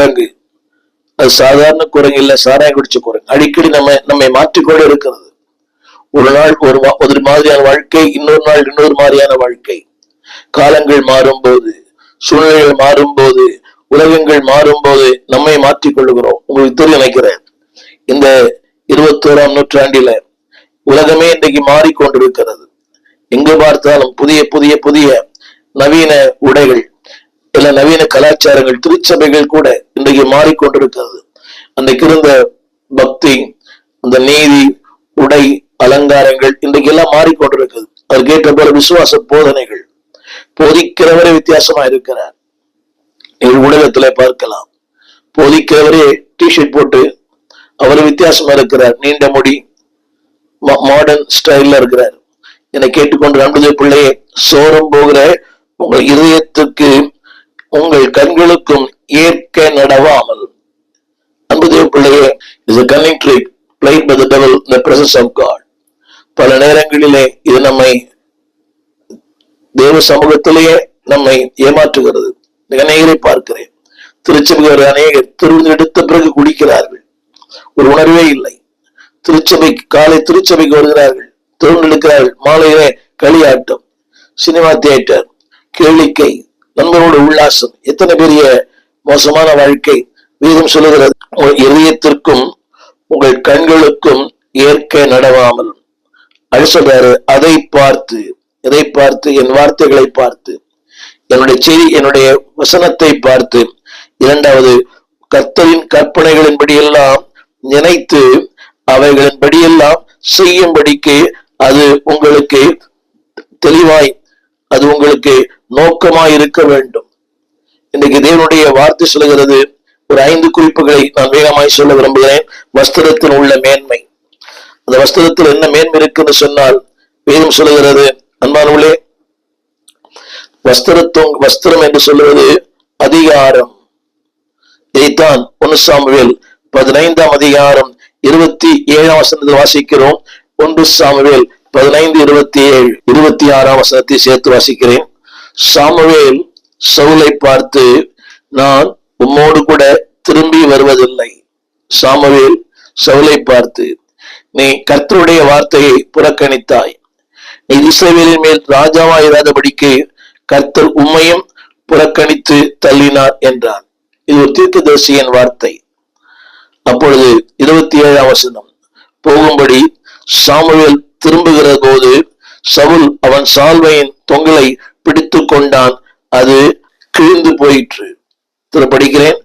குரங்கு. அது சாதாரண குரங்கு இல்ல, சாராயம் குடிச்ச குரங்கு. அடிக்கடி நம்மை மாற்றிக்கொண்டு இருக்கிறது. ஒரு நாள் ஒரு மாதிரியான வாழ்க்கை, இன்னொரு நாள் இன்னொரு மாதிரியான வாழ்க்கை. காலங்கள் மாறும்போது, சூழ்நிலைகள் மாறும்போது, உலகங்கள் மாறும்போது நம்மை மாற்றிக் கொள்ளுகிறோம். உங்களுக்கு தெரியும் நினைக்கிறேன், இந்த 21ஆம் நூற்றாண்டில உலகமே இன்றைக்கு மாறிக்கொண்டிருக்கிறது. எங்கு பார்த்தாலும் புதிய புதிய புதிய நவீன உடைகள், இல்ல நவீன கலாச்சாரங்கள், திருச்சபைகள் கூட இன்றைக்கு மாறிக்கொண்டிருக்கிறது. அன்றைக்கு இருந்த பக்தி, அந்த நீதி, உடை, அலங்காரங்கள் இன்றைக்கு எல்லாம் மாறிக்கொண்டிருக்கிறது. அதற்கேற்ற போல விசுவாச போதனைகள், போதிக்கிறவரே வித்தியாசமா இருக்கிறார். ஊடகத்துல பார்க்கலாம், போதிக்கிறவரே டிஷர்ட் போட்டு அவர் வித்தியாசமா இருக்கிறார், நீண்ட முடி, மாடர்ன் ஸ்டைல்ல இருக்கிறார். என்னை கேட்டுக்கொண்டு நம்புதே பிள்ளையே, சோரம் போகிற உங்கள் இதயத்துக்கு உங்கள் கண்களுக்கும் ஏற்க நடவாமல். நம்புதே பிள்ளையே, is a cunning trick played by the devil in the presence of God. பல நேரங்களிலே இது நம்மை தேவ சமூகத்திலேயே நம்மை ஏமாற்றுகிறது. அநேகரை பார்க்கிறேன், திருச்சபைக்கு அநேகர் திருவிழா எடுத்த பிறகு குடிக்கிறார்கள், ஒரு உணர்வே இல்லை. காலை திருச்சபைக்கு வருகிறார்கள், திருவிழா எடுக்கிறார்கள், மாலையிலே களியாட்டம், சினிமா தியேட்டர், கேளிக்கை, நண்பரோட உல்லாசம். எத்தனை பெரிய மோசமான வாழ்க்கை. வேதம் சொல்லுகிறது, உங்கள் இதயத்திற்கும் உங்கள் கண்களுக்கும் ஏற்க நடவாமல். அது சொல்றாரு, அதை பார்த்து, எதை பார்த்து? என் வார்த்தைகளை பார்த்து, என்னுடைய செய்தி, என்னுடைய வசனத்தை பார்த்து. இரண்டாவது, கர்த்தரின் கற்பனைகளின்படி எல்லாம் நினைத்து அவைகளின்படி எல்லாம் செய்யும்படிக்கு அது உங்களுக்கு தெளிவாய், அது உங்களுக்கு நோக்கமாய் இருக்க வேண்டும். இன்றைக்கு தேவனுடைய வார்த்தை சொல்லுகிறது. ஒரு 5 குறிப்புகளை நான் வேகமாய் சொல்ல விரும்புகிறேன். வஸ்திரத்தில் உள்ள மேன்மை. அந்த வஸ்திரத்தில் என்ன மேன்மை இருக்குன்னு சொன்னால், வேதம் சொல்லுகிறது, அன்பானவர்களே, வஸ்திரம் என்று சொல்லுவது அதிகாரம். இதைத்தான் 1 சாமுவேல் 15ஆம் அதிகாரம் 27ஆம் வசனத்தில் வாசிக்கிறோம். 1 சாமுவேல் 15:27, 26ஆம் வசனத்தை சேர்த்து வாசிக்கிறேன். சாமுவேல் சவுலை பார்த்து, நான் உம்மோடு கூட திரும்பி வருவதில்லை. சாமுவேல் சவுலை பார்த்து, நீ கர்த்தருடைய வார்த்தையை புறக்கணித்தாய், நீ இஸ்ரவேலின் மேல் ராஜாவாயிராதபடிக்கு கர்த்தர் உம்மையும் புறக்கணித்து தள்ளினார் என்றான். இது ஒரு தீர்க்கதரிசியின் வார்த்தை. அப்பொழுது 27ஆம் வசனம், போகும்படி சாமுவேல் திரும்புகிற போது சவுல் அவன் சால்வையின் தொங்கலை பிடித்து கொண்டான், அது கிழிந்து போயிற்று. படிக்கிறேன்.